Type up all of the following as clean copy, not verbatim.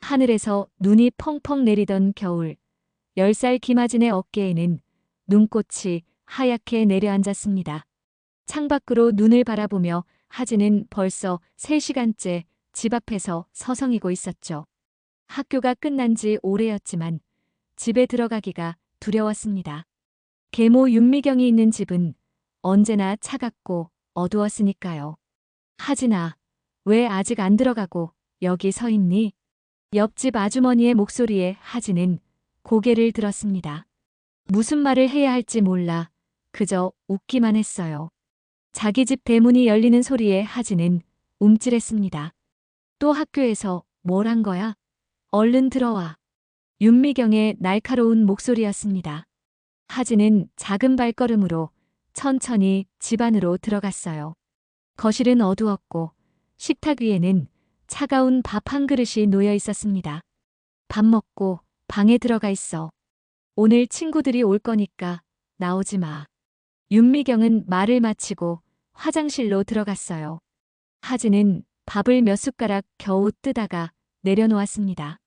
하늘에서 눈이 펑펑 내리던 겨울, 10살 김하진의 어깨에는 눈꽃이 하얗게 내려앉았습니다. 창밖으로 눈을 바라보며 하진은 벌써 3시간째 집 앞에서 서성이고 있었죠. 학교가 끝난 지 오래였지만 집에 들어가기가 두려웠습니다. 계모 윤미경이 있는 집은 언제나 차갑고 어두웠으니까요. 하진아, 왜 아직 안 들어가고 여기 서 있니? 옆집 아주머니의 목소리에 하진은 고개를 들었습니다. 무슨 말을 해야 할지 몰라 그저 웃기만 했어요. 자기 집 대문이 열리는 소리에 하진은 움찔했습니다. 또 학교에서 뭘 한 거야? 얼른 들어와. 윤미경의 날카로운 목소리였습니다. 하진은 작은 발걸음으로 천천히 집 안으로 들어갔어요. 거실은 어두웠고 식탁 위에는 차가운 밥 한 그릇이 놓여 있었습니다. 밥 먹고 방에 들어가 있어. 오늘 친구들이 올 거니까 나오지 마. 윤미경은 말을 마치고 화장실로 들어갔어요. 하진은 밥을 몇 숟가락 겨우 뜨다가 내려놓았습니다.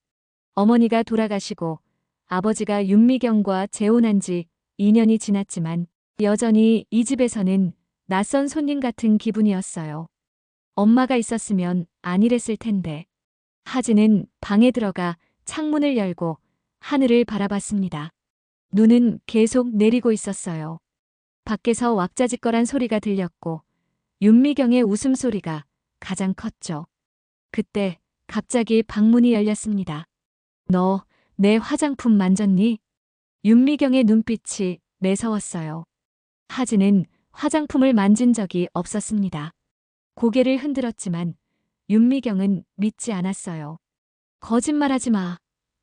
어머니가 돌아가시고 아버지가 윤미경과 재혼한 지 2년이 지났지만 여전히 이 집에서는 낯선 손님 같은 기분이었어요. 엄마가 있었으면 안 이랬을 텐데. 하진은 방에 들어가 창문을 열고 하늘을 바라봤습니다. 눈은 계속 내리고 있었어요. 밖에서 왁자지껄한 소리가 들렸고 윤미경의 웃음소리가 가장 컸죠. 그때 갑자기 방문이 열렸습니다. 너 내 화장품 만졌니? 윤미경의 눈빛이 매서웠어요. 하진은 화장품을 만진 적이 없었습니다. 고개를 흔들었지만 윤미경은 믿지 않았어요. 거짓말하지 마.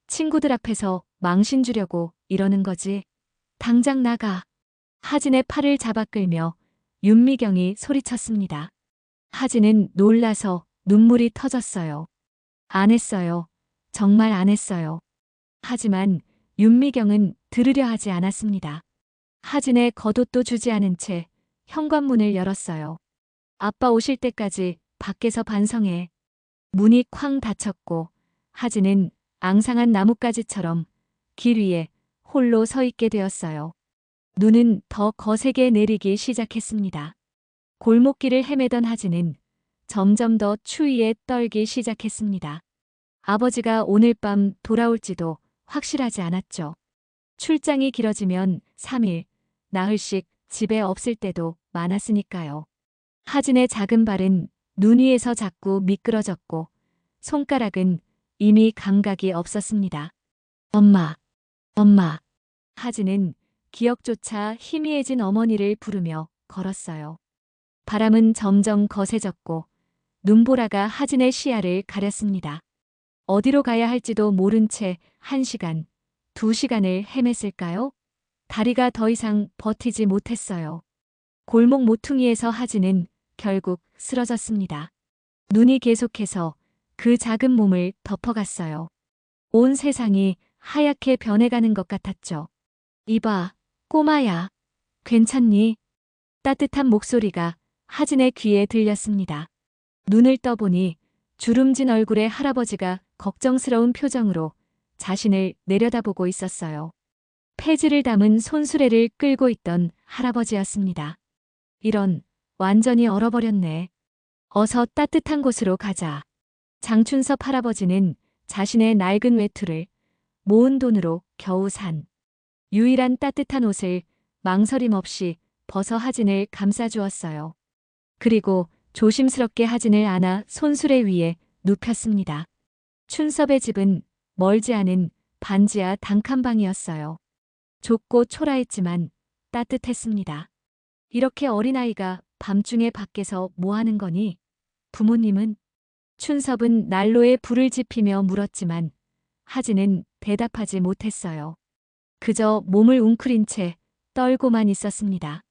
친구들 앞에서 망신 주려고 이러는 거지. 당장 나가. 하진의 팔을 잡아 끌며 윤미경이 소리쳤습니다. 하진은 놀라서 눈물이 터졌어요. 안 했어요. 정말 안 했어요. 하지만 윤미경은 들으려 하지 않았습니다. 하진의 겉옷도 주지 않은 채 현관문을 열었어요. 아빠 오실 때까지 밖에서 반성해. 문이 쾅 닫혔고 하진은 앙상한 나뭇가지처럼 길 위에 홀로 서 있게 되었어요. 눈은 더 거세게 내리기 시작했습니다. 골목길을 헤매던 하진은 점점 더 추위에 떨기 시작했습니다. 아버지가 오늘 밤 돌아올지도 확실하지 않았죠. 출장이 길어지면 3일, 나흘씩 집에 없을 때도 많았으니까요. 하진의 작은 발은 눈 위에서 자꾸 미끄러졌고 손가락은 이미 감각이 없었습니다. 엄마, 엄마. 하진은 기억조차 희미해진 어머니를 부르며 걸었어요. 바람은 점점 거세졌고 눈보라가 하진의 시야를 가렸습니다. 어디로 가야 할지도 모른 채 1시간, 2시간을 헤맸을까요? 다리가 더 이상 버티지 못했어요. 골목 모퉁이에서 하진은 결국 쓰러졌습니다. 눈이 계속해서 그 작은 몸을 덮어갔어요. 온 세상이 하얗게 변해가는 것 같았죠. 이봐, 꼬마야. 괜찮니? 따뜻한 목소리가 하진의 귀에 들렸습니다. 눈을 떠보니 주름진 얼굴의 할아버지가 걱정스러운 표정으로 자신을 내려다보고 있었어요. 폐지를 담은 손수레를 끌고 있던 할아버지였습니다. 이런, 완전히 얼어버렸네. 어서 따뜻한 곳으로 가자. 장춘섭 할아버지는 자신의 낡은 외투를 모은 돈으로 겨우 산 유일한 따뜻한 옷을 망설임 없이 벗어 하진을 감싸주었어요. 그리고 조심스럽게 하진을 안아 손수레 위에 눕혔습니다. 춘섭의 집은 멀지 않은 반지하 단칸방이었어요. 좁고 초라했지만 따뜻했습니다. 이렇게 어린아이가 밤중에 밖에서 뭐 하는 거니? 부모님은? 춘섭은 난로에 불을 지피며 물었지만 하진은 대답하지 못했어요. 그저 몸을 웅크린 채 떨고만 있었습니다.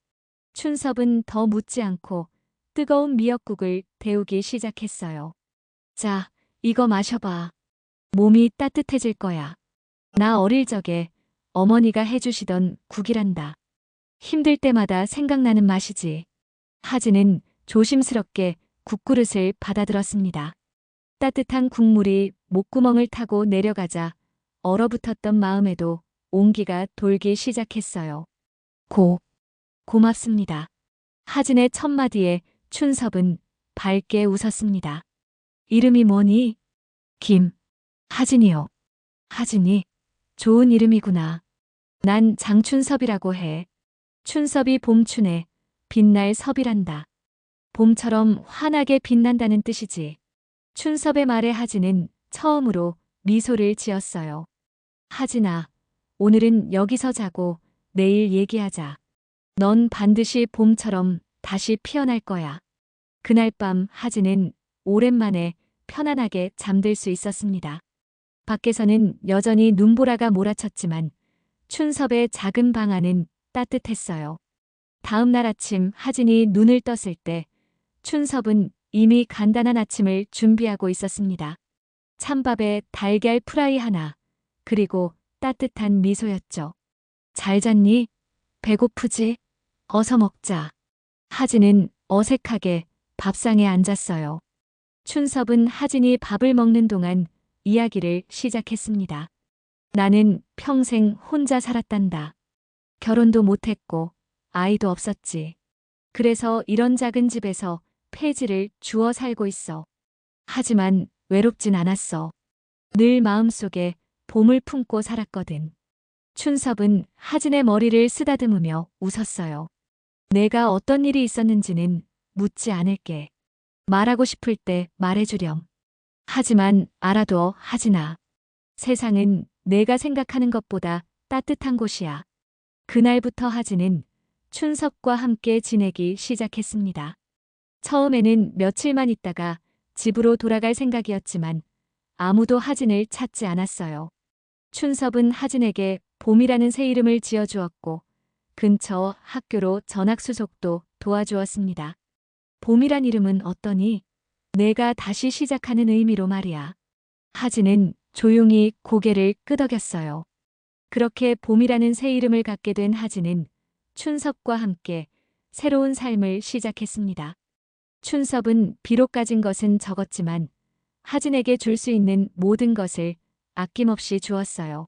춘섭은 더 묻지 않고 뜨거운 미역국을 데우기 시작했어요. 자, 이거 마셔봐. 몸이 따뜻해질 거야. 나 어릴 적에 어머니가 해주시던 국이란다. 힘들 때마다 생각나는 맛이지. 하진은 조심스럽게 국그릇을 받아들었습니다. 따뜻한 국물이 목구멍을 타고 내려가자 얼어붙었던 마음에도 온기가 돌기 시작했어요. 고맙습니다. 하진의 첫마디에 춘섭은 밝게 웃었습니다. 이름이 뭐니? 하진이요. 하진이? 좋은 이름이구나. 난 장춘섭이라고 해. 춘섭이 봄춘에 빛날 섭이란다. 봄처럼 환하게 빛난다는 뜻이지. 춘섭의 말에 하진은 처음으로 미소를 지었어요. 하진아, 오늘은 여기서 자고 내일 얘기하자. 넌 반드시 봄처럼 다시 피어날 거야. 그날 밤 하진은 오랜만에 편안하게 잠들 수 있었습니다. 밖에서는 여전히 눈보라가 몰아쳤지만 춘섭의 작은 방 안은 따뜻했어요. 다음 날 아침 하진이 눈을 떴을 때 춘섭은 이미 간단한 아침을 준비하고 있었습니다. 찬밥에 달걀 프라이 하나, 그리고 따뜻한 미소였죠. 잘 잤니? 배고프지? 어서 먹자. 하진은 어색하게 밥상에 앉았어요. 춘섭은 하진이 밥을 먹는 동안 이야기를 시작했습니다. 나는 평생 혼자 살았단다. 결혼도 못했고 아이도 없었지. 그래서 이런 작은 집에서 폐지를 주워 살고 있어. 하지만 외롭진 않았어. 늘 마음속에 봄을 품고 살았거든. 춘섭은 하진의 머리를 쓰다듬으며 웃었어요. 내가 어떤 일이 있었는지는 묻지 않을게. 말하고 싶을 때 말해주렴. 하지만 알아둬, 하진아. 세상은 내가 생각하는 것보다 따뜻한 곳이야. 그날부터 하진은 춘섭과 함께 지내기 시작했습니다. 처음에는 며칠만 있다가 집으로 돌아갈 생각이었지만 아무도 하진을 찾지 않았어요. 춘섭은 하진에게 봄이라는 새 이름을 지어주었고 근처 학교로 전학수속도 도와주었습니다. 봄이란 이름은 어떠니? 내가 다시 시작하는 의미로 말이야. 하진은 조용히 고개를 끄덕였어요. 그렇게 봄이라는 새 이름을 갖게 된 하진은 춘섭과 함께 새로운 삶을 시작했습니다. 춘섭은 비록 가진 것은 적었지만 하진에게 줄 수 있는 모든 것을 아낌없이 주었어요.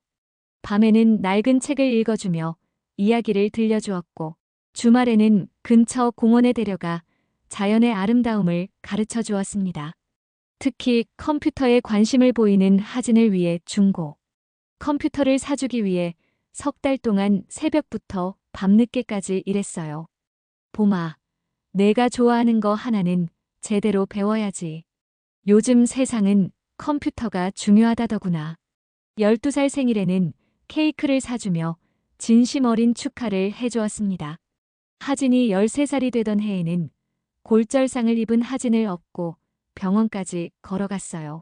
밤에는 낡은 책을 읽어주며 이야기를 들려주었고 주말에는 근처 공원에 데려가 자연의 아름다움을 가르쳐 주었습니다. 특히 컴퓨터에 관심을 보이는 하진을 위해 컴퓨터를 사주기 위해 석 달 동안 새벽부터 밤늦게까지 일했어요. 봄아, 내가 좋아하는 거 하나는 제대로 배워야지. 요즘 세상은 컴퓨터가 중요하다더구나. 12살 생일에는 케이크를 사주며 진심 어린 축하를 해주었습니다. 하진이 13살이 되던 해에는 골절상을 입은 하진을 업고 병원까지 걸어갔어요.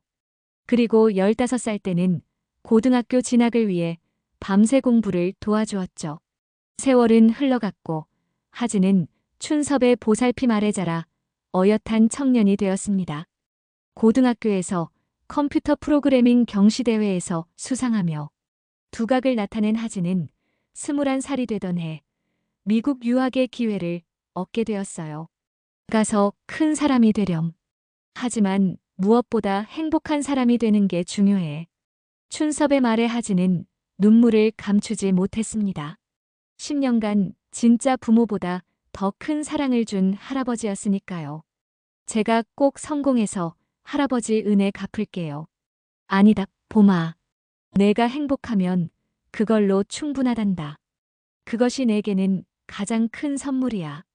그리고 15살 때는 고등학교 진학을 위해 밤새 공부를 도와주었죠. 세월은 흘러갔고 하진은 춘섭의 보살핌 아래 자라 어엿한 청년이 되었습니다. 고등학교에서 컴퓨터 프로그래밍 경시대회에서 수상하며 두각을 나타낸 하진은 21살이 되던 해 미국 유학의 기회를 얻게 되었어요. 가서 큰 사람이 되렴. 하지만 무엇보다 행복한 사람이 되는 게 중요해. 춘섭의 말에 하진은 눈물을 감추지 못했습니다. 10년간 진짜 부모보다 더 큰 사랑을 준 할아버지였으니까요. 제가 꼭 성공해서 할아버지 은혜 갚을게요. 아니다, 봄아. 내가 행복하면 그걸로 충분하단다. 그것이 내게는 가장 큰 선물이야.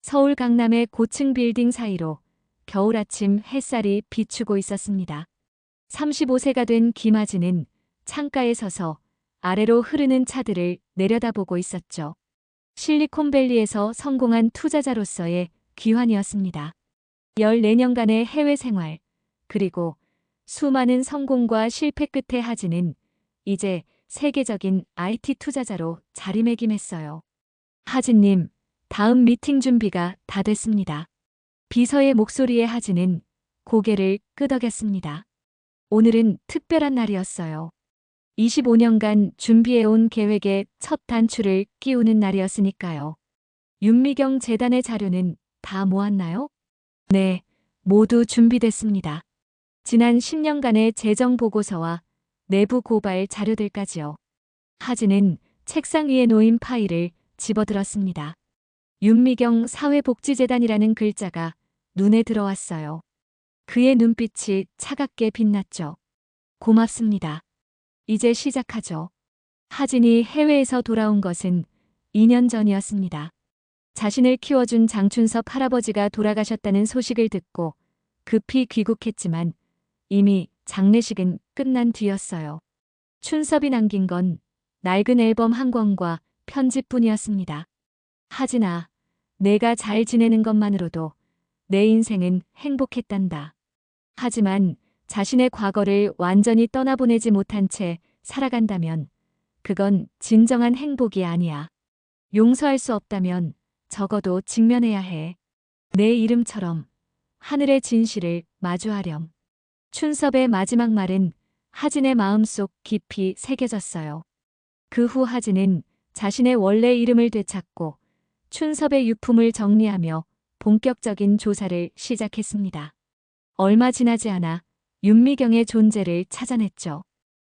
서울 강남의 고층 빌딩 사이로 겨울 아침 햇살이 비추고 있었습니다. 35세가 된 김하진은 창가에 서서 아래로 흐르는 차들을 내려다보고 있었죠. 실리콘밸리에서 성공한 투자자로서의 귀환이었습니다. 14년간의 해외 생활, 그리고 수많은 성공과 실패 끝에 하진은 이제 세계적인 IT 투자자로 자리매김했어요. 하진님, 다음 미팅 준비가 다 됐습니다. 비서의 목소리에 하진은 고개를 끄덕였습니다. 오늘은 특별한 날이었어요. 25년간 준비해온 계획의 첫 단추를 끼우는 날이었으니까요. 윤미경 재단의 자료는 다 모았나요? 네, 모두 준비됐습니다. 지난 10년간의 재정 보고서와 내부 고발 자료들까지요. 하진은 책상 위에 놓인 파일을 집어들었습니다. 윤미경 사회복지재단이라는 글자가 눈에 들어왔어요. 그의 눈빛이 차갑게 빛났죠. 고맙습니다. 이제 시작하죠. 하진이 해외에서 돌아온 것은 2년 전이었습니다. 자신을 키워준 장춘섭 할아버지가 돌아가셨다는 소식을 듣고 급히 귀국했지만 이미 장례식은 끝난 뒤였어요. 춘섭이 남긴 건 낡은 앨범 한 권과 편지뿐이었습니다. 하진아, 내가 잘 지내는 것만으로도 내 인생은 행복했단다. 하지만 자신의 과거를 완전히 떠나보내지 못한 채 살아간다면 그건 진정한 행복이 아니야. 용서할 수 없다면 적어도 직면해야 해. 내 이름처럼 하늘의 진실을 마주하렴. 춘섭의 마지막 말은 하진의 마음속 깊이 새겨졌어요. 그 후 하진은 자신의 원래 이름을 되찾고 춘섭의 유품을 정리하며 본격적인 조사를 시작했습니다. 얼마 지나지 않아 윤미경의 존재를 찾아냈죠.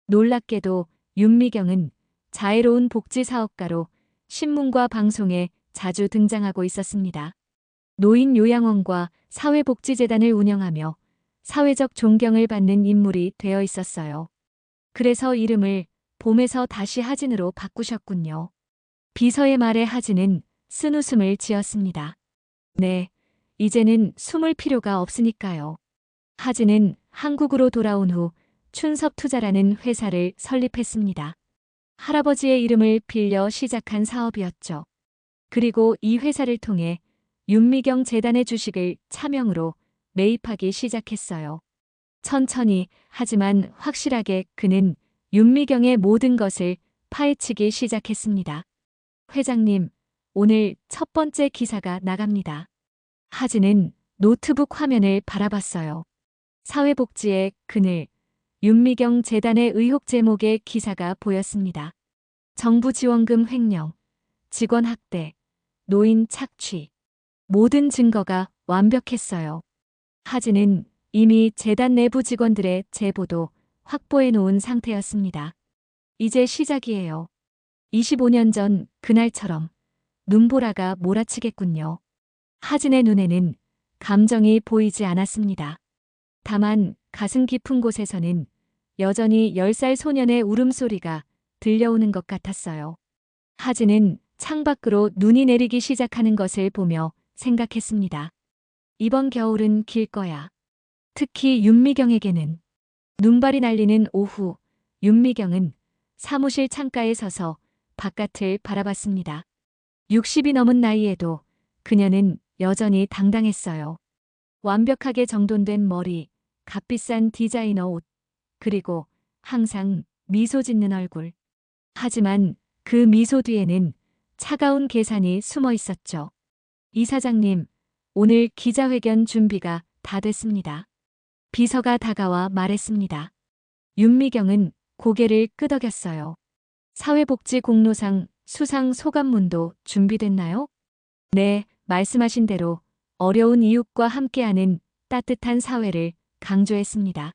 놀랍게도 윤미경은 자애로운 복지사업가로 신문과 방송에 자주 등장하고 있었습니다. 노인 요양원과 사회복지재단을 운영하며 사회적 존경을 받는 인물이 되어 있었어요. 그래서 이름을 봄에서 다시 하진으로 바꾸셨군요. 비서의 말에 하진은 쓴웃음을 지었습니다. 네, 이제는 숨을 필요가 없으니까요. 하진은 한국으로 돌아온 후 춘섭투자라는 회사를 설립했습니다. 할아버지의 이름을 빌려 시작한 사업이었죠. 그리고 이 회사를 통해 윤미경 재단의 주식을 차명으로 매입하기 시작했어요. 천천히 하지만 확실하게 그는 윤미경의 모든 것을 파헤치기 시작했습니다. 회장님, 오늘 첫 번째 기사가 나갑니다. 하진은 노트북 화면을 바라봤어요. 사회복지의 그늘, 윤미경 재단의 의혹 제목의 기사가 보였습니다. 정부 지원금 횡령, 직원 학대, 노인 착취. 모든 증거가 완벽했어요. 하진은 이미 재단 내부 직원들의 제보도 확보해 놓은 상태였습니다. 이제 시작이에요. 25년 전 그날처럼 눈보라가 몰아치겠군요. 하진의 눈에는 감정이 보이지 않았습니다. 다만 가슴 깊은 곳에서는 여전히 10살 소년의 울음소리가 들려오는 것 같았어요. 하진은 창밖으로 눈이 내리기 시작하는 것을 보며 생각했습니다. 이번 겨울은 길 거야. 특히 윤미경에게는. 눈발이 날리는 오후, 윤미경은 사무실 창가에 서서 바깥을 바라봤습니다. 60이 넘은 나이에도 그녀는 여전히 당당했어요. 완벽하게 정돈된 머리, 값비싼 디자이너 옷, 그리고 항상 미소 짓는 얼굴. 하지만 그 미소 뒤에는 차가운 계산이 숨어 있었죠. 이사장님, 오늘 기자회견 준비가 다 됐습니다. 비서가 다가와 말했습니다. 윤미경은 고개를 끄덕였어요. 사회복지 공로상 수상 소감문도 준비됐나요? 네, 말씀하신 대로 어려운 이웃과 함께하는 따뜻한 사회를 강조했습니다.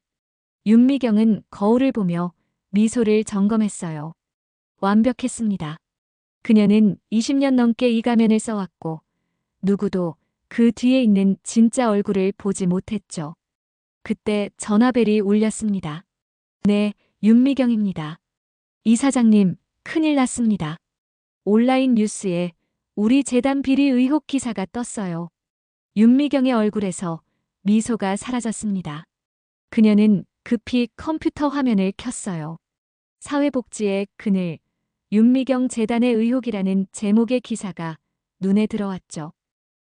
윤미경은 거울을 보며 미소를 점검했어요. 완벽했습니다. 그녀는 20년 넘게 이 가면을 써왔고 누구도 그 뒤에 있는 진짜 얼굴을 보지 못했죠. 그때 전화벨이 울렸습니다. 네, 윤미경입니다. 이사장님, 큰일 났습니다. 온라인 뉴스에 우리 재단 비리 의혹 기사가 떴어요. 윤미경의 얼굴에서 미소가 사라졌습니다. 그녀는 급히 컴퓨터 화면을 켰어요. 사회복지의 그늘, 윤미경 재단의 의혹이라는 제목의 기사가 눈에 들어왔죠.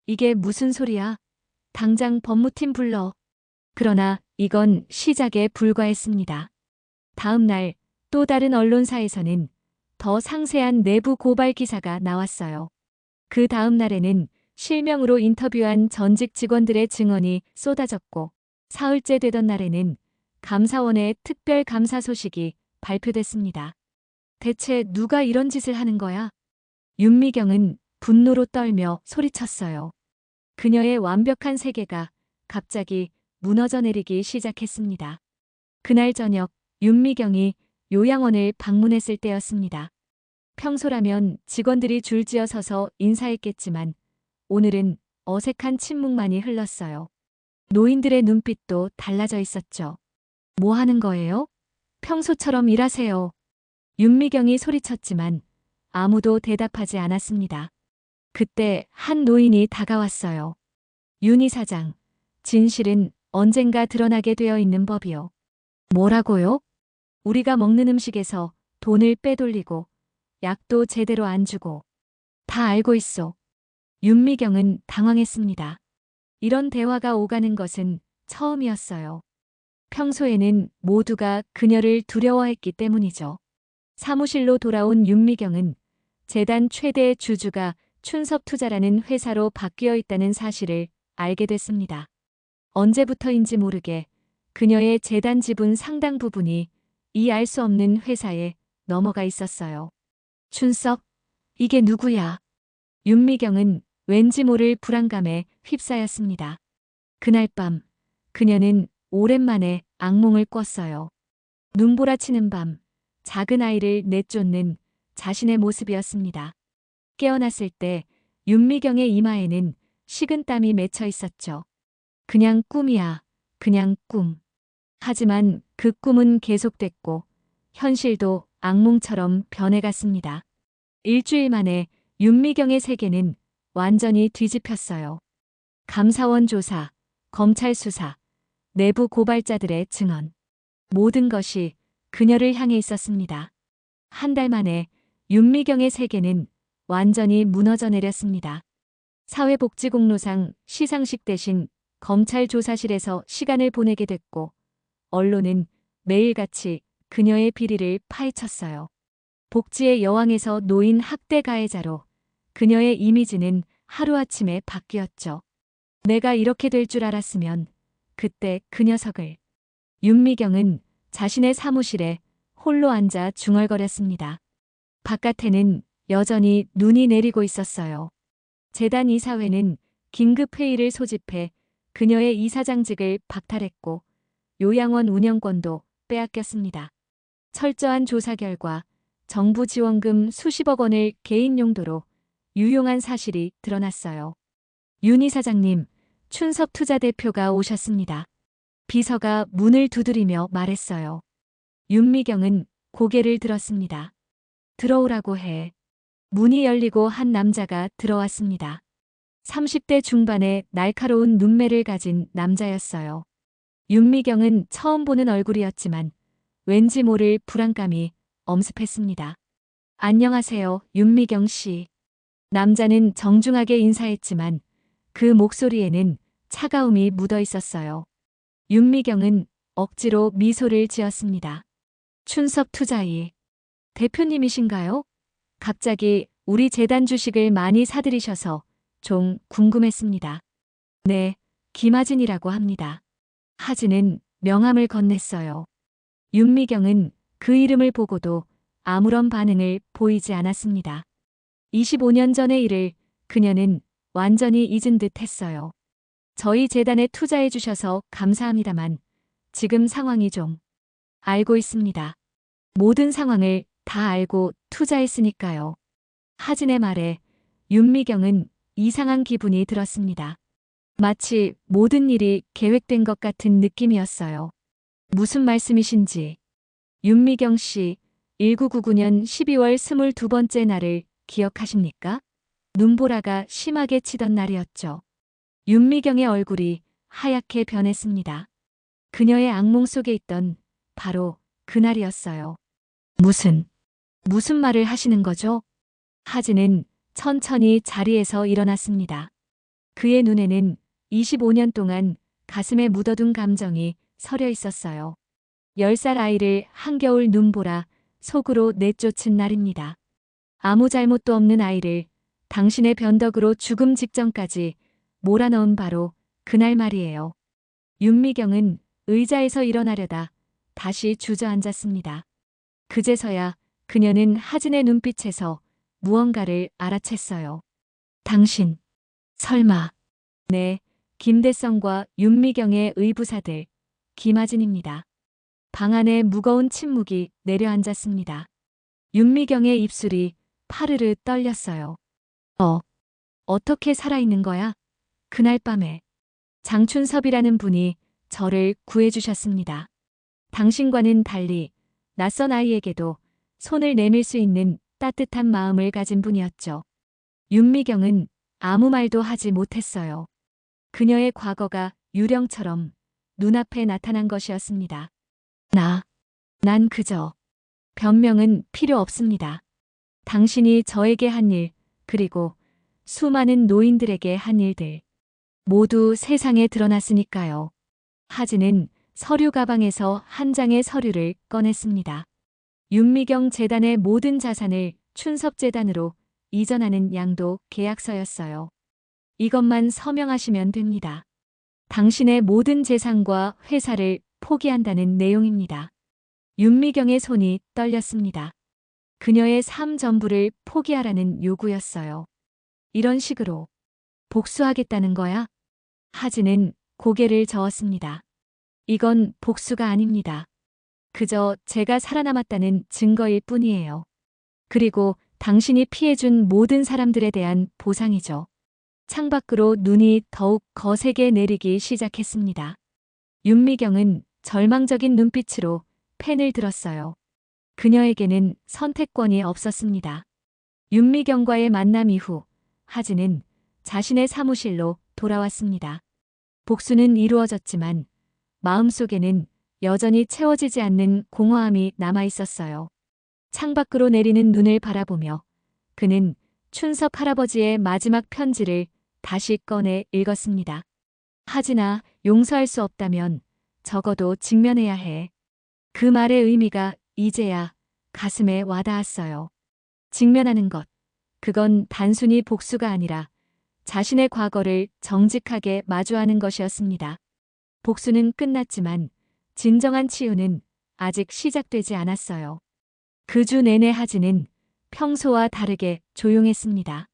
이게 무슨 소리야? 당장 법무팀 불러. 그러나 이건 시작에 불과했습니다. 다음 날 또 다른 언론사에서는 더 상세한 내부 고발 기사가 나왔어요. 그 다음 날에는 실명으로 인터뷰한 전직 직원들의 증언이 쏟아졌고 사흘째 되던 날에는 감사원의 특별 감사 소식이 발표됐습니다. 대체 누가 이런 짓을 하는 거야? 윤미경은 분노로 떨며 소리쳤어요. 그녀의 완벽한 세계가 갑자기 무너져 내리기 시작했습니다. 그날 저녁 윤미경이 요양원을 방문했을 때였습니다. 평소라면 직원들이 줄지어 서서 인사했겠지만 오늘은 어색한 침묵만이 흘렀어요. 노인들의 눈빛도 달라져 있었죠. 뭐 하는 거예요? 평소처럼 일하세요. 윤미경이 소리쳤지만 아무도 대답하지 않았습니다. 그때 한 노인이 다가왔어요. 윤 이사장, 진실은 언젠가 드러나게 되어 있는 법이요. 뭐라고요? 우리가 먹는 음식에서 돈을 빼돌리고 약도 제대로 안 주고 다 알고 있어. 윤미경은 당황했습니다. 이런 대화가 오가는 것은 처음이었어요. 평소에는 모두가 그녀를 두려워했기 때문이죠. 사무실로 돌아온 윤미경은 재단 최대 주주가 춘섭투자라는 회사로 바뀌어 있다는 사실을 알게 됐습니다. 언제부터인지 모르게 그녀의 재단 지분 상당 부분이 이 알 수 없는 회사에 넘어가 있었어요. 춘섭? 이게 누구야? 윤미경은 왠지 모를 불안감에 휩싸였습니다. 그날 밤 그녀는 오랜만에 악몽을 꿨어요. 눈보라치는 밤 작은 아이를 내쫓는 자신의 모습이었습니다. 깨어났을 때 윤미경의 이마에는 식은땀이 맺혀 있었죠. 그냥 꿈이야. 그냥 꿈. 하지만 그 꿈은 계속됐고 현실도 악몽처럼 변해갔습니다. 일주일 만에 윤미경의 세계는 완전히 뒤집혔어요. 감사원 조사, 검찰 수사, 내부 고발자들의 증언. 모든 것이 그녀를 향해 있었습니다. 한 달 만에 윤미경의 세계는 완전히 무너져 내렸습니다. 사회복지공로상 시상식 대신 검찰 조사실에서 시간을 보내게 됐고 언론은 매일같이 그녀의 비리를 파헤쳤어요. 복지의 여왕에서 노인 학대 가해자로 그녀의 이미지는 하루아침에 바뀌었죠. 내가 이렇게 될 줄 알았으면 그때 그 녀석을. 윤미경은 자신의 사무실에 홀로 앉아 중얼거렸습니다. 바깥에는 여전히 눈이 내리고 있었어요. 재단 이사회는 긴급회의를 소집해 그녀의 이사장직을 박탈했고 요양원 운영권도 빼앗겼습니다. 철저한 조사 결과 정부 지원금 수십억 원을 개인 용도로 유용한 사실이 드러났어요. 윤 이사장님, 춘섭투자 대표가 오셨습니다. 비서가 문을 두드리며 말했어요. 윤미경은 고개를 들었습니다. 들어오라고 해. 문이 열리고 한 남자가 들어왔습니다. 30대 중반의 날카로운 눈매를 가진 남자였어요. 윤미경은 처음 보는 얼굴이었지만 왠지 모를 불안감이 엄습했습니다. 안녕하세요, 윤미경 씨. 남자는 정중하게 인사했지만 그 목소리에는 차가움이 묻어 있었어요. 윤미경은 억지로 미소를 지었습니다. 춘섭투자이 대표님이신가요? 갑자기 우리 재단 주식을 많이 사들이셔서 좀 궁금했습니다. 네, 김하진이라고 합니다. 하진은 명함을 건넸어요. 윤미경은 그 이름을 보고도 아무런 반응을 보이지 않았습니다. 25년 전의 일을 그녀는 완전히 잊은 듯 했어요. 저희 재단에 투자해 주셔서 감사합니다만 지금 상황이 좀 알고 있습니다. 모든 상황을 다 알고 투자했으니까요. 하진의 말에 윤미경은 이상한 기분이 들었습니다. 마치 모든 일이 계획된 것 같은 느낌이었어요. 무슨 말씀이신지. 윤미경 씨, 1999년 12월 22번째 날을 기억하십니까? 눈보라가 심하게 치던 날이었죠. 윤미경의 얼굴이 하얗게 변했습니다. 그녀의 악몽 속에 있던 바로 그날이었어요. 무슨 말을 하시는 거죠? 하진은 천천히 자리에서 일어났습니다. 그의 눈에는 25년 동안 가슴에 묻어둔 감정이 서려 있었어요. 10살 아이를 한겨울 눈보라 속으로 내쫓은 날입니다. 아무 잘못도 없는 아이를 당신의 변덕으로 죽음 직전까지 몰아넣은 바로 그날 말이에요. 윤미경은 의자에서 일어나려다 다시 주저앉았습니다. 그제서야 그녀는 하진의 눈빛에서 무언가를 알아챘어요. 당신, 설마. 네, 김대성과 윤미경의 의부사들, 김하진입니다. 방 안에 무거운 침묵이 내려앉았습니다. 윤미경의 입술이 파르르 떨렸어요. 어떻게 살아있는 거야? 그날 밤에 장춘섭이라는 분이 저를 구해주셨습니다. 당신과는 달리 낯선 아이에게도 손을 내밀 수 있는 따뜻한 마음을 가진 분이었죠. 윤미경은 아무 말도 하지 못했어요. 그녀의 과거가 유령처럼 눈앞에 나타난 것이었습니다. 난 그저 변명은 필요 없습니다. 당신이 저에게 한 일, 그리고 수많은 노인들에게 한 일들, 모두 세상에 드러났으니까요. 하진은 서류 가방에서 한 장의 서류를 꺼냈습니다. 윤미경 재단의 모든 자산을 춘섭재단으로 이전하는 양도 계약서였어요. 이것만 서명하시면 됩니다. 당신의 모든 재산과 회사를 포기한다는 내용입니다. 윤미경의 손이 떨렸습니다. 그녀의 삶 전부를 포기하라는 요구였어요. 이런 식으로 복수하겠다는 거야? 하진은 고개를 저었습니다. 이건 복수가 아닙니다. 그저 제가 살아남았다는 증거일 뿐이에요. 그리고 당신이 피해준 모든 사람들에 대한 보상이죠. 창밖으로 눈이 더욱 거세게 내리기 시작했습니다. 윤미경은 절망적인 눈빛으로 펜을 들었어요. 그녀에게는 선택권이 없었습니다. 윤미경과의 만남 이후 하진은 자신의 사무실로 돌아왔습니다. 복수는 이루어졌지만 마음속에는 여전히 채워지지 않는 공허함이 남아 있었어요. 창밖으로 내리는 눈을 바라보며 그는 춘섭 할아버지의 마지막 편지를 다시 꺼내 읽었습니다. 하진아, 용서할 수 없다면 적어도 직면해야 해. 그 말의 의미가 이제야 가슴에 와닿았어요. 직면하는 것, 그건 단순히 복수가 아니라 자신의 과거를 정직하게 마주하는 것이었습니다. 복수는 끝났지만 진정한 치유는 아직 시작되지 않았어요. 그 주 내내 하진은 평소와 다르게 조용했습니다.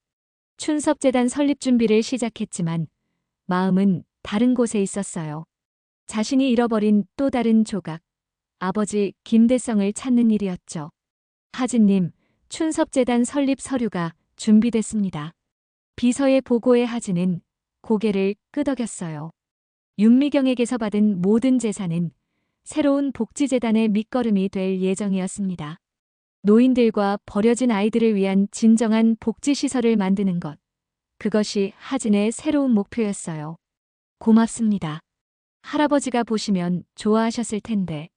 춘섭재단 설립 준비를 시작했지만 마음은 다른 곳에 있었어요. 자신이 잃어버린 또 다른 조각, 아버지 김대성을 찾는 일이었죠. 하진님, 춘섭재단 설립 서류가 준비됐습니다. 비서의 보고에 하진은 고개를 끄덕였어요. 윤미경에게서 받은 모든 재산은 새로운 복지재단의 밑거름이 될 예정이었습니다. 노인들과 버려진 아이들을 위한 진정한 복지시설을 만드는 것. 그것이 하진의 새로운 목표였어요. 고맙습니다. 할아버지가 보시면 좋아하셨을 텐데.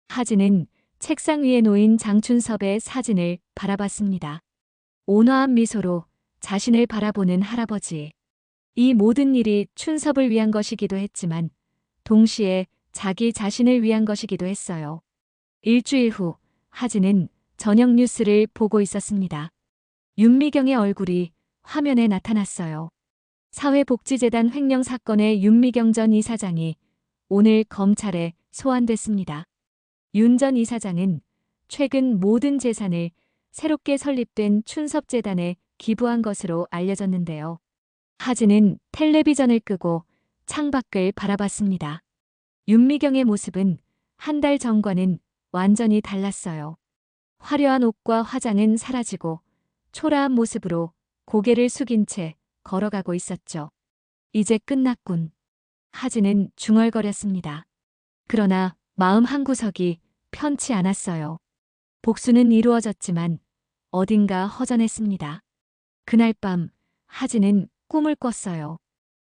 하진은 책상 위에 놓인 장춘섭의 사진을 바라봤습니다. 온화한 미소로 자신을 바라보는 할아버지. 이 모든 일이 춘섭을 위한 것이기도 했지만 동시에 자기 자신을 위한 것이기도 했어요. 일주일 후 하진은 저녁 뉴스를 보고 있었습니다. 윤미경의 얼굴이 화면에 나타났어요. 사회복지재단 횡령 사건의 윤미경 전 이사장이 오늘 검찰에 소환됐습니다. 윤 전 이사장은 최근 모든 재산을 새롭게 설립된 춘섭재단에 기부한 것으로 알려졌는데요. 하진은 텔레비전을 끄고 창밖을 바라봤습니다. 윤미경의 모습은 한 달 전과는 완전히 달랐어요. 화려한 옷과 화장은 사라지고 초라한 모습으로 고개를 숙인 채 걸어가고 있었죠. 이제 끝났군. 하진은 중얼거렸습니다. 그러나 마음 한구석이 편치 않았어요. 복수는 이루어졌지만 어딘가 허전했습니다. 그날 밤 하진은 꿈을 꿨어요.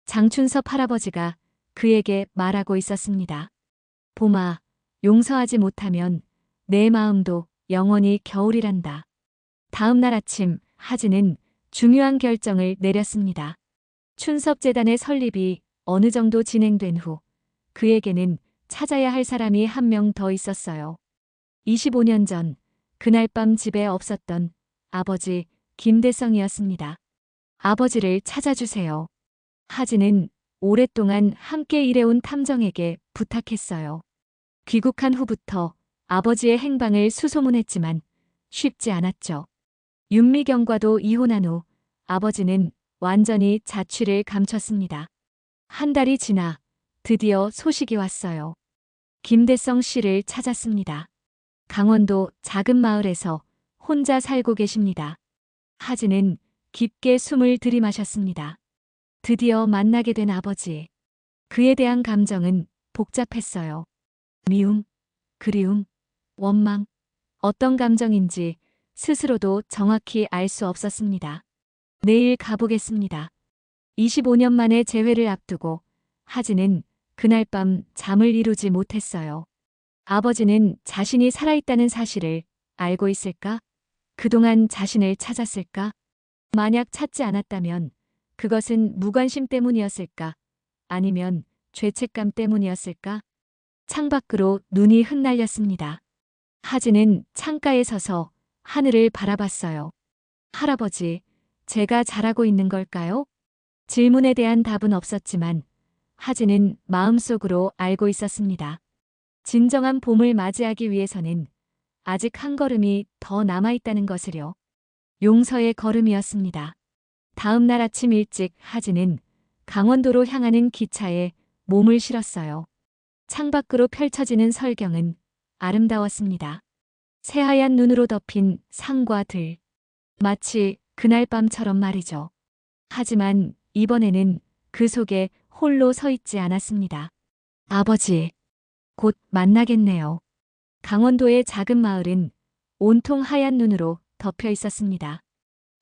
장춘섭 할아버지가 그에게 말하고 있었습니다. 봄아, 용서하지 못하면 내 마음도 영원히 겨울이란다. 다음 날 아침 하진은 중요한 결정을 내렸습니다. 춘섭재단의 설립이 어느 정도 진행된 후 그에게는 찾아야 할 사람이 한 명 더 있었어요. 25년 전 그날 밤 집에 없었던 아버지 김대성이었습니다. 아버지를 찾아주세요. 하진은 오랫동안 함께 일해온 탐정에게 부탁했어요. 귀국한 후부터 아버지의 행방을 수소문했지만 쉽지 않았죠. 윤미경과도 이혼한 후 아버지는 완전히 자취를 감췄습니다. 한 달이 지나 드디어 소식이 왔어요. 김대성 씨를 찾았습니다. 강원도 작은 마을에서 혼자 살고 계십니다. 하진은 깊게 숨을 들이마셨습니다. 드디어 만나게 된 아버지. 그에 대한 감정은 복잡했어요. 미움, 그리움, 원망, 어떤 감정인지 스스로도 정확히 알 수 없었습니다. 내일 가보겠습니다. 25년 만에 재회를 앞두고 하진은 그날 밤 잠을 이루지 못했어요. 아버지는 자신이 살아있다는 사실을 알고 있을까? 그동안 자신을 찾았을까? 만약 찾지 않았다면 그것은 무관심 때문이었을까? 아니면 죄책감 때문이었을까? 창밖으로 눈이 흩날렸습니다. 하진은 창가에 서서 하늘을 바라봤어요. 할아버지, 제가 잘하고 있는 걸까요? 질문에 대한 답은 없었지만 하진은 마음속으로 알고 있었습니다. 진정한 봄을 맞이하기 위해서는 아직 한 걸음이 더 남아있다는 것을요. 용서의 걸음이었습니다. 다음 날 아침 일찍 하진은 강원도로 향하는 기차에 몸을 실었어요. 창밖으로 펼쳐지는 설경은 아름다웠습니다. 새하얀 눈으로 덮인 산과 들. 마치 그날 밤처럼 말이죠. 하지만 이번에는 그 속에 홀로 서 있지 않았습니다. 아버지, 곧 만나겠네요. 강원도의 작은 마을은 온통 하얀 눈으로 덮여 있었습니다.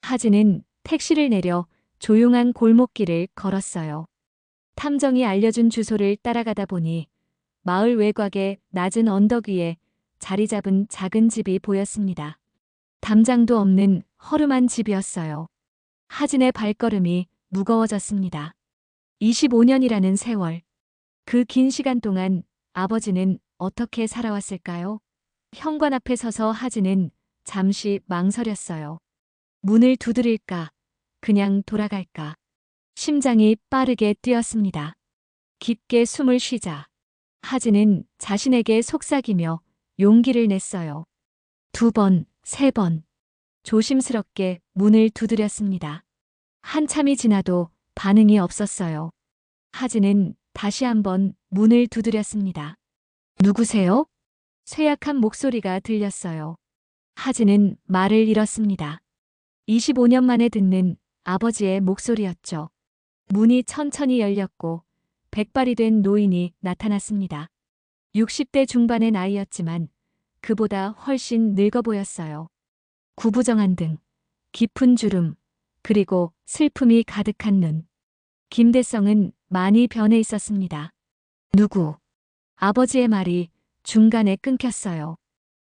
하진은 택시를 내려 조용한 골목길을 걸었어요. 탐정이 알려준 주소를 따라가다 보니 마을 외곽의 낮은 언덕 위에 자리 잡은 작은 집이 보였습니다. 담장도 없는 허름한 집이었어요. 하진의 발걸음이 무거워졌습니다. 25년이라는 세월. 그 긴 시간 동안 아버지는 어떻게 살아왔을까요? 현관 앞에 서서 하진은 잠시 망설였어요. 문을 두드릴까? 그냥 돌아갈까? 심장이 빠르게 뛰었습니다. 깊게 숨을 쉬자. 하진은 자신에게 속삭이며 용기를 냈어요. 2번, 3번. 조심스럽게 문을 두드렸습니다. 한참이 지나도 반응이 없었어요. 하진은 다시 한번 문을 두드렸습니다. 누구세요? 쇠약한 목소리가 들렸어요. 하진은 말을 잃었습니다. 25년 만에 듣는 아버지의 목소리였죠. 문이 천천히 열렸고 백발이 된 노인이 나타났습니다. 60대 중반의 나이였지만 그보다 훨씬 늙어 보였어요. 구부정한 등, 깊은 주름, 그리고 슬픔이 가득한 눈. 김대성은 많이 변해 있었습니다. 누구? 아버지의 말이 중간에 끊겼어요.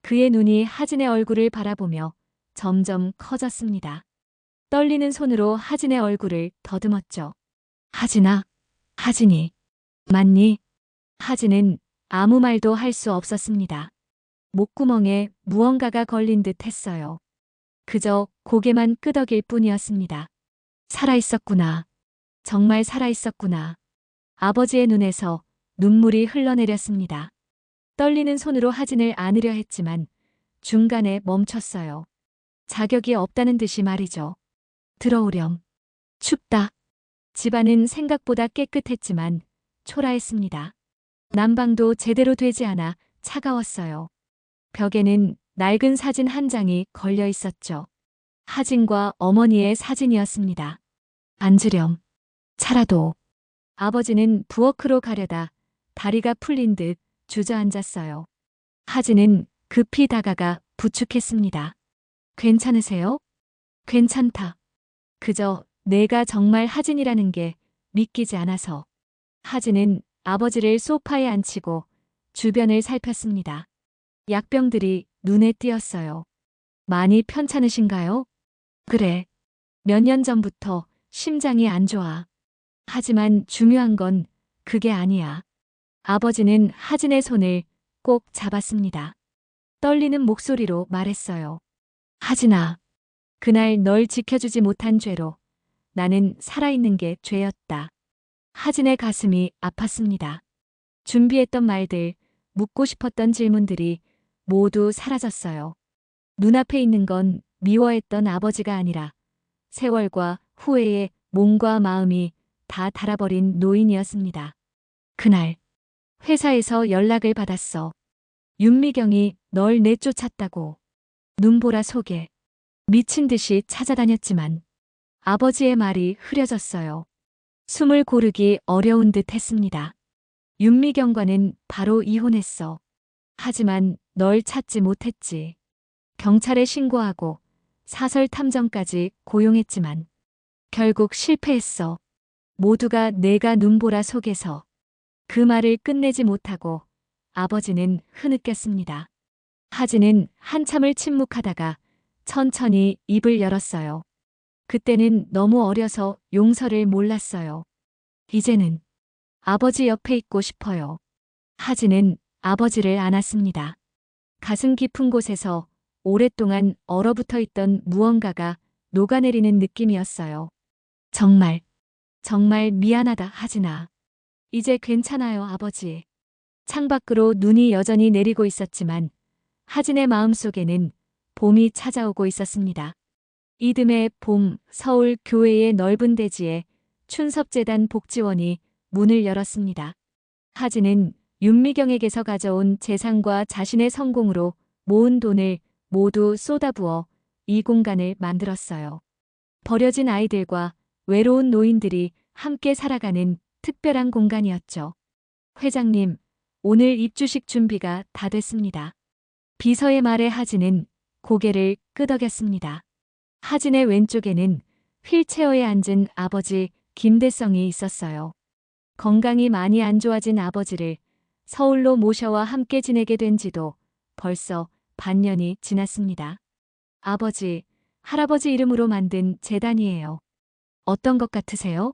그의 눈이 하진의 얼굴을 바라보며 점점 커졌습니다. 떨리는 손으로 하진의 얼굴을 더듬었죠. 하진아, 하진이, 맞니? 하진은 아무 말도 할 수 없었습니다. 목구멍에 무언가가 걸린 듯 했어요. 그저 고개만 끄덕일 뿐이었습니다. 살아있었구나. 정말 살아있었구나. 아버지의 눈에서 눈물이 흘러내렸습니다. 떨리는 손으로 하진을 안으려 했지만 중간에 멈췄어요. 자격이 없다는 듯이 말이죠. 들어오렴. 춥다. 집안은 생각보다 깨끗했지만 초라했습니다. 난방도 제대로 되지 않아 차가웠어요. 벽에는 낡은 사진 한 장이 걸려 있었죠. 하진과 어머니의 사진이었습니다. 앉으렴. 차라도. 아버지는 부엌으로 가려다 다리가 풀린 듯 주저앉았어요. 하진은 급히 다가가 부축했습니다. 괜찮으세요? 괜찮다. 그저 내가 정말 하진이라는 게 믿기지 않아서. 하진은 아버지를 소파에 앉히고 주변을 살폈습니다. 약병들이 눈에 띄었어요. 많이 편찮으신가요? 그래. 몇 년 전부터 심장이 안 좋아. 하지만 중요한 건 그게 아니야. 아버지는 하진의 손을 꼭 잡았습니다. 떨리는 목소리로 말했어요. 하진아, 그날 널 지켜주지 못한 죄로 나는 살아있는 게 죄였다. 하진의 가슴이 아팠습니다. 준비했던 말들, 묻고 싶었던 질문들이 모두 사라졌어요. 눈앞에 있는 건 미워했던 아버지가 아니라 세월과 후회의 몸과 마음이 다 닳아버린 노인이었습니다. 그날 회사에서 연락을 받았어. 윤미경이 널 내쫓았다고. 눈보라 속에 미친 듯이 찾아다녔지만 아버지의 말이 흐려졌어요. 숨을 고르기 어려운 듯 했습니다. 윤미경과는 바로 이혼했어. 하지만 널 찾지 못했지. 경찰에 신고하고 사설 탐정까지 고용했지만 결국 실패했어. 모두가 내가 눈보라 속에서. 그 말을 끝내지 못하고 아버지는 흐느꼈습니다. 하진은 한참을 침묵하다가 천천히 입을 열었어요. 그때는 너무 어려서 용서를 몰랐어요. 이제는 아버지 옆에 있고 싶어요. 하진은 아버지를 안았습니다. 가슴 깊은 곳에서 오랫동안 얼어붙어 있던 무언가가 녹아내리는 느낌이었어요. 정말, 정말 미안하다, 하진아. 이제 괜찮아요, 아버지. 창밖으로 눈이 여전히 내리고 있었지만 하진의 마음속에는 봄이 찾아오고 있었습니다. 이듬해 봄, 서울 교회의 넓은 대지에 춘섭재단 복지원이 문을 열었습니다. 하진은 윤미경에게서 가져온 재산과 자신의 성공으로 모은 돈을 모두 쏟아부어 이 공간을 만들었어요. 버려진 아이들과 외로운 노인들이 함께 살아가는 특별한 공간이었죠. 회장님, 오늘 입주식 준비가 다 됐습니다. 비서의 말에 하진은 고개를 끄덕였습니다. 하진의 왼쪽에는 휠체어에 앉은 아버지 김대성이 있었어요. 건강이 많이 안 좋아진 아버지를 서울로 모셔와 함께 지내게 된 지도 벌써 반년이 지났습니다. 아버지, 할아버지 이름으로 만든 재단이에요. 어떤 것 같으세요?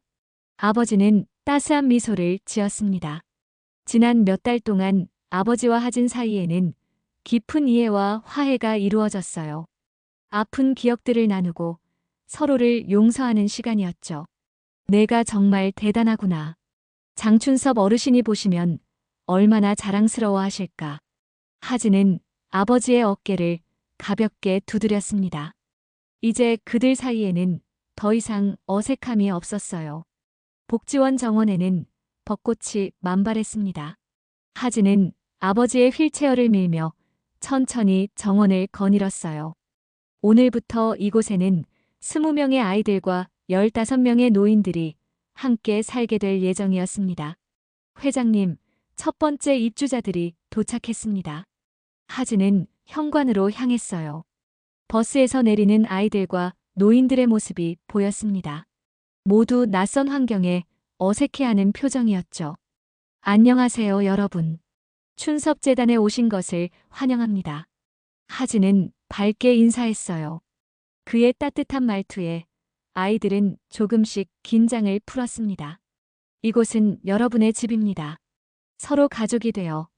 아버지는 따스한 미소를 지었습니다. 지난 몇 달 동안 아버지와 하진 사이에는 깊은 이해와 화해가 이루어졌어요. 아픈 기억들을 나누고 서로를 용서하는 시간이었죠. 내가 정말 대단하구나. 장춘섭 어르신이 보시면 얼마나 자랑스러워 하실까. 하진은 아버지의 어깨를 가볍게 두드렸습니다. 이제 그들 사이에는 더 이상 어색함이 없었어요. 복지원 정원에는 벚꽃이 만발했습니다. 하진은 아버지의 휠체어를 밀며 천천히 정원을 거닐었어요. 오늘부터 이곳에는 20명의 아이들과 15명의 노인들이 함께 살게 될 예정이었습니다. 회장님, 첫 번째 입주자들이 도착했습니다. 하진은 현관으로 향했어요. 버스에서 내리는 아이들과 노인들의 모습이 보였습니다. 모두 낯선 환경에 어색해하는 표정이었죠. 안녕하세요, 여러분. 춘섭재단에 오신 것을 환영합니다. 하진은 밝게 인사했어요. 그의 따뜻한 말투에 아이들은 조금씩 긴장을 풀었습니다. 이곳은 여러분의 집입니다. 서로 가족이 되어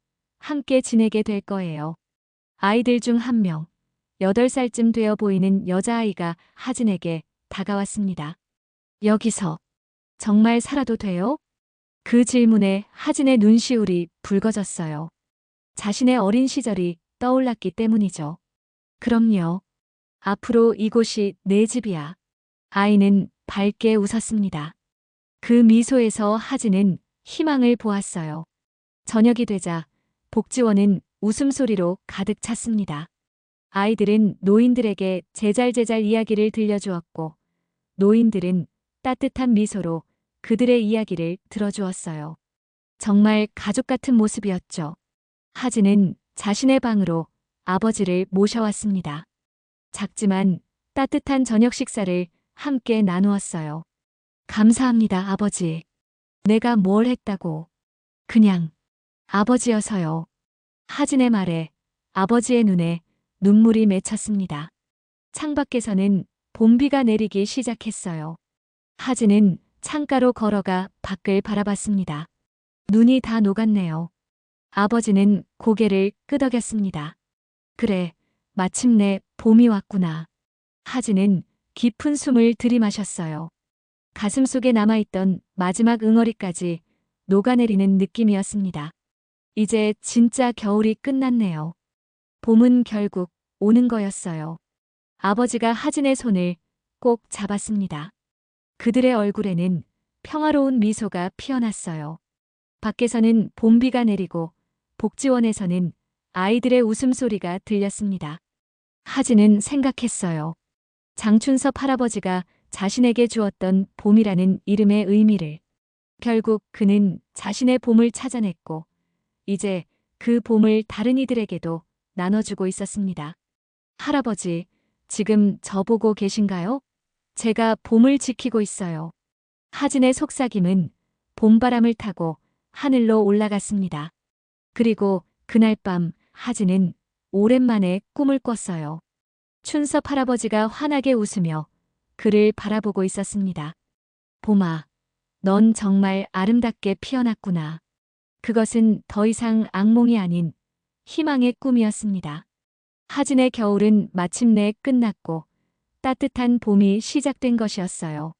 함께 지내게 될 거예요. 아이들 중 한 명, 8살쯤 되어 보이는 여자아이가 하진에게 다가왔습니다. 여기서 정말 살아도 돼요? 그 질문에 하진의 눈시울이 붉어졌어요. 자신의 어린 시절이 떠올랐기 때문이죠. 그럼요. 앞으로 이곳이 내 집이야. 아이는 밝게 웃었습니다. 그 미소에서 하진은 희망을 보았어요. 저녁이 되자 복지원은 웃음소리로 가득 찼습니다. 아이들은 노인들에게 제잘제잘 이야기를 들려주었고 노인들은 따뜻한 미소로 그들의 이야기를 들어주었어요. 정말 가족 같은 모습이었죠. 하진은 자신의 방으로 아버지를 모셔왔습니다. 작지만 따뜻한 저녁 식사를 함께 나누었어요. 감사합니다, 아버지. 내가 뭘 했다고. 그냥 아버지여서요. 하진의 말에 아버지의 눈에 눈물이 맺혔습니다. 창밖에서는 봄비가 내리기 시작했어요. 하진은 창가로 걸어가 밖을 바라봤습니다. 눈이 다 녹았네요. 아버지는 고개를 끄덕였습니다. 그래, 마침내 봄이 왔구나. 하진은 깊은 숨을 들이마셨어요. 가슴속에 남아있던 마지막 응어리까지 녹아내리는 느낌이었습니다. 이제 진짜 겨울이 끝났네요. 봄은 결국 오는 거였어요. 아버지가 하진의 손을 꼭 잡았습니다. 그들의 얼굴에는 평화로운 미소가 피어났어요. 밖에서는 봄비가 내리고 복지원에서는 아이들의 웃음소리가 들렸습니다. 하진은 생각했어요. 장춘섭 할아버지가 자신에게 주었던 봄이라는 이름의 의미를. 결국 그는 자신의 봄을 찾아냈고 이제 그 봄을 다른 이들에게도 나눠주고 있었습니다. 할아버지, 지금 저보고 계신가요? 제가 봄을 지키고 있어요. 하진의 속삭임은 봄바람을 타고 하늘로 올라갔습니다. 그리고 그날 밤 하진은 오랜만에 꿈을 꿨어요. 춘섭 할아버지가 환하게 웃으며 그를 바라보고 있었습니다. 봄아, 넌 정말 아름답게 피어났구나. 그것은 더 이상 악몽이 아닌 희망의 꿈이었습니다. 하진의 겨울은 마침내 끝났고 따뜻한 봄이 시작된 것이었어요.